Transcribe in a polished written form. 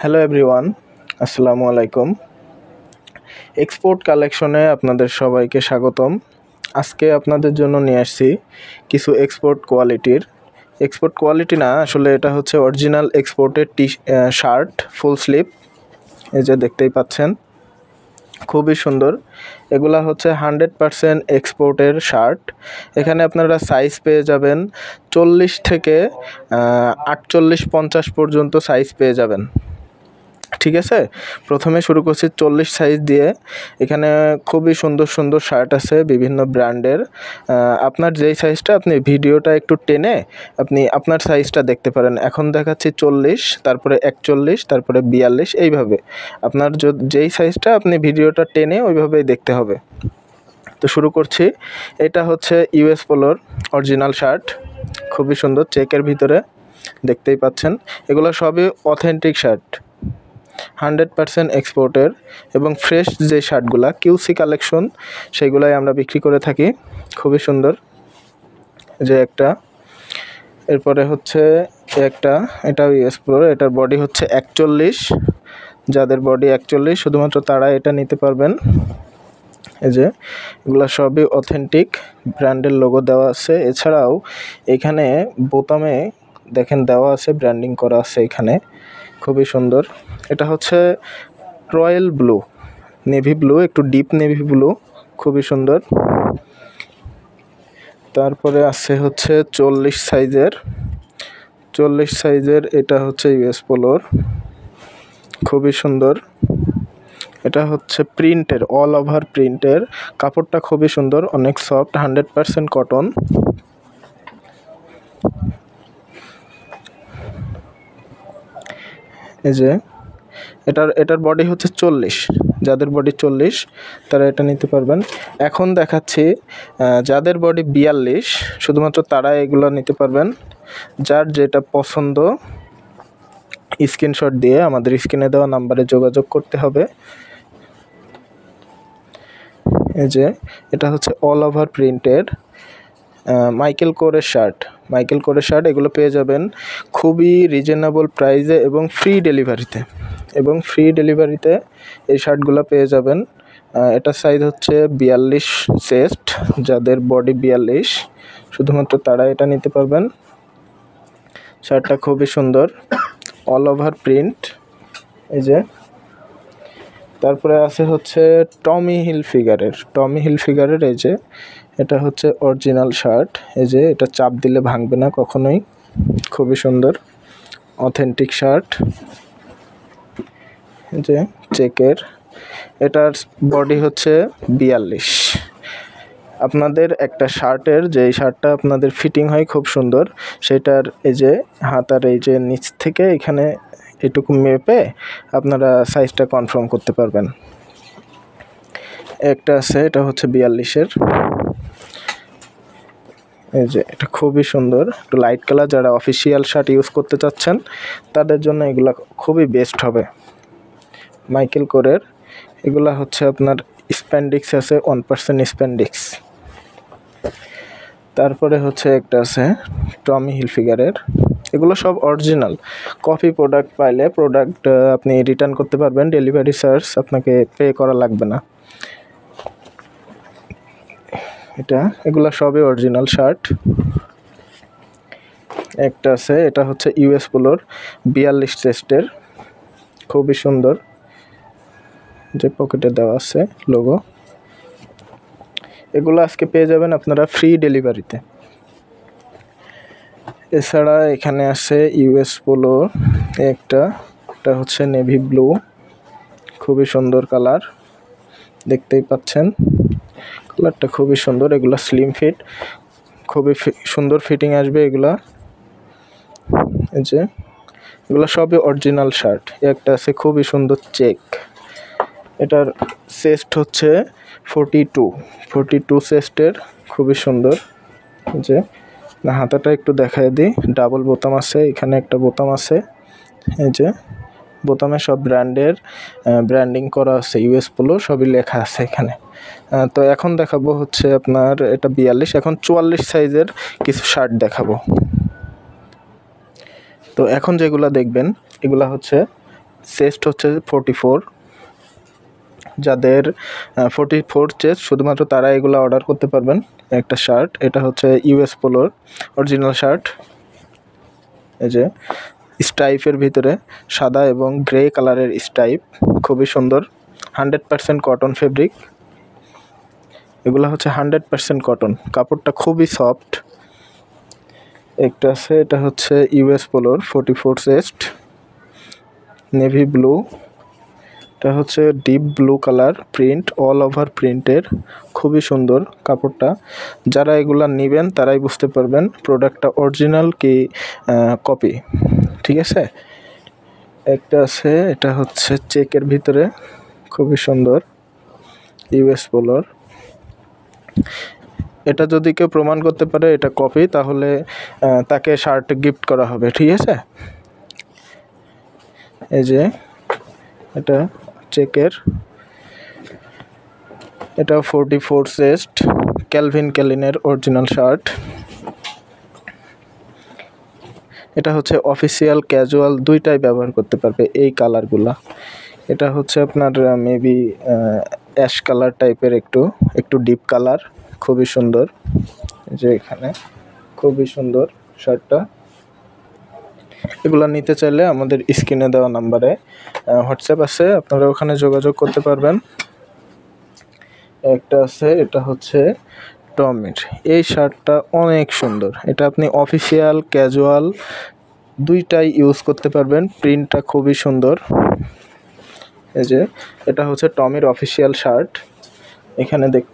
Hello everyone, আসসালামু আলাইকুম। Export কালেকশনে আপনাদের সবাইকে স্বাগতম। আজকে আপনাদের জন্য নিয়ে আসছি কিছু এক্সপোর্ট কোয়ালিটি না, আসলে এটা হচ্ছে অরিজিনাল এক্সপোর্টের শার্ট ফুল স্লিভ। এই যে দেখতেই পাচ্ছেন, খুবই সুন্দর। এগুলা হচ্ছে 100% এক্সপোর্টের শার্ট। এখানে আপনারা সাইজ পেয়ে যাবেন 40 থেকে 48-50 পর্যন্ত সাইজ পেয়ে যাবেন। ঠিক আছে, প্রথমে শুরু করছি 40 সাইজ দিয়ে। এখানে খুবই সুন্দর সুন্দর শার্ট আছে বিভিন্ন ব্র্যান্ডের। আপনার যেই সাইজটা, আপনি ভিডিওটা একটু টেনে আপনি আপনার সাইজটা দেখতে পারেন। এখন দেখাচ্ছি 40, তারপরে 41, তারপরে 42, এইভাবে আপনার যেই সাইজটা আপনি ভিডিওটা টেনে ওইভাবেই দেখতে হবে। তো শুরু করছি। এটা হচ্ছে ইউএস পোলোর অরিজিনাল শার্ট, খুবই সুন্দর, চেকের ভিতরে দেখতেই পাচ্ছেন। এগুলো সবই অথেন্টিক শার্ট, 100% এক্সপোর্টের এবং ফ্রেশ যে শার্টগুলা কিউসি কালেকশন, সেইগুলাই আমরা বিক্রি করে থাকি। খুবই সুন্দর যে একটা। এরপরে হচ্ছে এটাও ইউএস পোলোর। এটার বডি হচ্ছে 41। যাদের বডি 41 শুধুমাত্র তারা এটা নিতে পারবেন। এই যে এগুলো সবই অথেন্টিক, ব্র্যান্ডের লোগো দেওয়া আছে। এছাড়াও এখানে বোতামে দেখেন দেওয়া আছে, ব্র্যান্ডিং করা আছে এখানে, খুবই সুন্দর। এটা হচ্ছে রয়্যাল ব্লু, নেভি ব্লু, একটু ডিপ নেভি ব্লু, খুবই সুন্দর। তারপরে আছে হচ্ছে 40 সাইজের, এটা হচ্ছে ইউএস পোলোর, খুবই সুন্দর। এটা হচ্ছে প্রিন্টের, অল ওভার প্রিন্টের, কাপড়টা খুবই সুন্দর, অনেক সফট, 100% কটন। এই যে এটার বডি হচ্ছে 40। যাদের বডি 40 তারা এটা নিতে পারবেন। এখন দেখাচ্ছি যাদের বডি 42, শুধুমাত্র তারা এগুলো নিতে পারবেন। যার যেটা পছন্দ স্ক্রিনশট দিয়ে আমাদের স্ক্রিনে দেওয়া নাম্বারে যোগাযোগ করতে হবে। এই যে এটা হচ্ছে অল ওভার প্রিন্টের মাইকেল কোরের শার্ট। এগুলো পেয়ে যাবেন খুবই রিজনেবল প্রাইসে এবং ফ্রি ডেলিভারিতে এই শার্টগুলো পেয়ে যাবেন। এটা সাইজ হচ্ছে 42 চেস্ট। যাদের বডি 42 শুধুমাত্র তারা এটা নিতে পারবেন। শার্টটা খুবই সুন্দর, অল ওভার প্রিন্ট। এই যে তারপরে আছে হচ্ছে টমি হিলফিগারের এই যে এটা হচ্ছে অরিজিনাল শার্ট। এই যে এটা চাপ দিলে ভাঙবে না কখনোই, খুবই সুন্দর অথেন্টিক শার্ট। এই যে চেকের, এটার বডি হচ্ছে 42। আপনাদের একটা শার্টের, যে শার্টটা আপনাদের ফিটিং হয় খুব সুন্দর, সেটার এই যে হাতার এই যে নিচ থেকে এখানে এটুকু মেপে আপনারা সাইজটা কনফার্ম করতে পারবেন। একটা আছে, এটা হচ্ছে 42-এর। এই যে এটা খুবই সুন্দর, একটু লাইট কালার, যারা অফিসিয়াল শার্ট ইউজ করতে চাচ্ছেন তাদের জন্য এগুলা খুবই বেস্ট হবে। মাইকেল কোরের এগুলা হচ্ছে আপনার স্প্যান্ডিক্স আছে, 1% স্প্যান্ডিক্স। তারপরে হচ্ছে একটা আছে টমি হিলফিগারের, এগুলো সব অরিজিনাল। কপি প্রোডাক্ট পাইলে আপনি রিটার্ন করতে পারবেন, ডেলিভারি চার্জ আপনাকে পে করা লাগবে না। এগুলো সবই অরিজিনাল শার্ট। একটা আছে, এটা হচ্ছে ইউএস পোলোর 42 চেস্টের, খুবই সুন্দর, যে পকেটে দেওয়া আছে লোগো। এগুলো আজকে পেয়ে যাবেন আপনারা ফ্রি ডেলিভারিতে। এছাড়া এখানে আছে ইউএস পোলো এটা হচ্ছে নেভি ব্লু, খুবই সুন্দর কালার, দেখতেই পাচ্ছেন কালারটা খুবই সুন্দর। এগুলো স্লিম ফিট, খুবই সুন্দর ফিটিং আসবে এগুলা। এই যে এগুলো সবই অরিজিনাল শার্ট। একটা আছে খুবই সুন্দর চেক, এটার চেস্ট হচ্ছে 42 চেস্টের, খুবই সুন্দর। যে হাতাটা একটু দেখায় দিই, ডাবল বোতাম আছে, এখানে একটা বোতাম আছে। এই যে বোতামে সব ব্র্যান্ডিং করা আছে, ইউএস পোলো সবই লেখা আছে এখানে। তো এখন দেখাবো হচ্ছে আপনার এটা 42, এখন 44 সাইজের কিছু শার্ট দেখাবো। তো এখন যেগুলো দেখবেন এগুলা হচ্ছে চেস্ট হচ্ছে 44। যাদের 44 চেস্ট শুধুমাত্র তারা এগুলো অর্ডার করতে পারবেন। একটা শার্ট, এটা হচ্ছে ইউএস পোলোর অরিজিনাল শার্ট। এই যে স্ট্রাইপের ভিতরে সাদা এবং গ্রে কালারের স্ট্রাইপ, খুবই সুন্দর। 100% কটন ফেব্রিক। এগুলো হচ্ছে 100% কটন, কাপড়টা খুবই সফট। একটা আছে, এটা হচ্ছে ইউএস পোলোর 44 চেস্ট, নেভি ব্লু। এটা হচ্ছে deep blue colour, print all over প্রিন্টের, খুবই সুন্দর কাপড়টা। যারা এগুলা নেবেন তারাই বুঝতে পারবেন প্রোডাক্টটা অরিজিনাল কি কপি। ঠিক আছে। একটা আছে, এটা হচ্ছে চেকের ভিতরে, খুবই সুন্দর, ইউএস পোলোর। এটা যদি কেউ প্রমাণ করতে পারে এটা কপি, তাহলে তাকে শার্ট গিফট করা হবে। ঠিক আছে। এই যে এটা চেকের, এটা 44 চেস্ট, ক্যালভিন ক্যালিনের অরিজিনাল শার্ট। এটা হচ্ছে অফিসিয়াল ক্যাজুয়াল দুইটাই ব্যবহার করতে পারবে এই কালারগুলা। এটা হচ্ছে আপনার মেবি অ্যাশ কালার টাইপের, একটু ডিপ কালার, খুবই সুন্দর। যে এখানে খুবই সুন্দর শার্টটা। এগুলো নিতে চাইলে আমাদের স্ক্রিনে দেওয়া নাম্বারে হোয়াটসঅ্যাপ আছে, আপনারা ওখানে যোগাযোগ করতে পারবেন। একটা আছে, এটা হচ্ছে টমির। এই শার্টটা অনেক সুন্দর, এটা আপনি অফিসিয়াল ক্যাজুয়াল দুইটাই ইউজ করতে পারবেন। প্রিন্টটা খুবই সুন্দর। এই যে এটা হচ্ছে টমির অফিসিয়াল শার্ট, এখানে দেখতে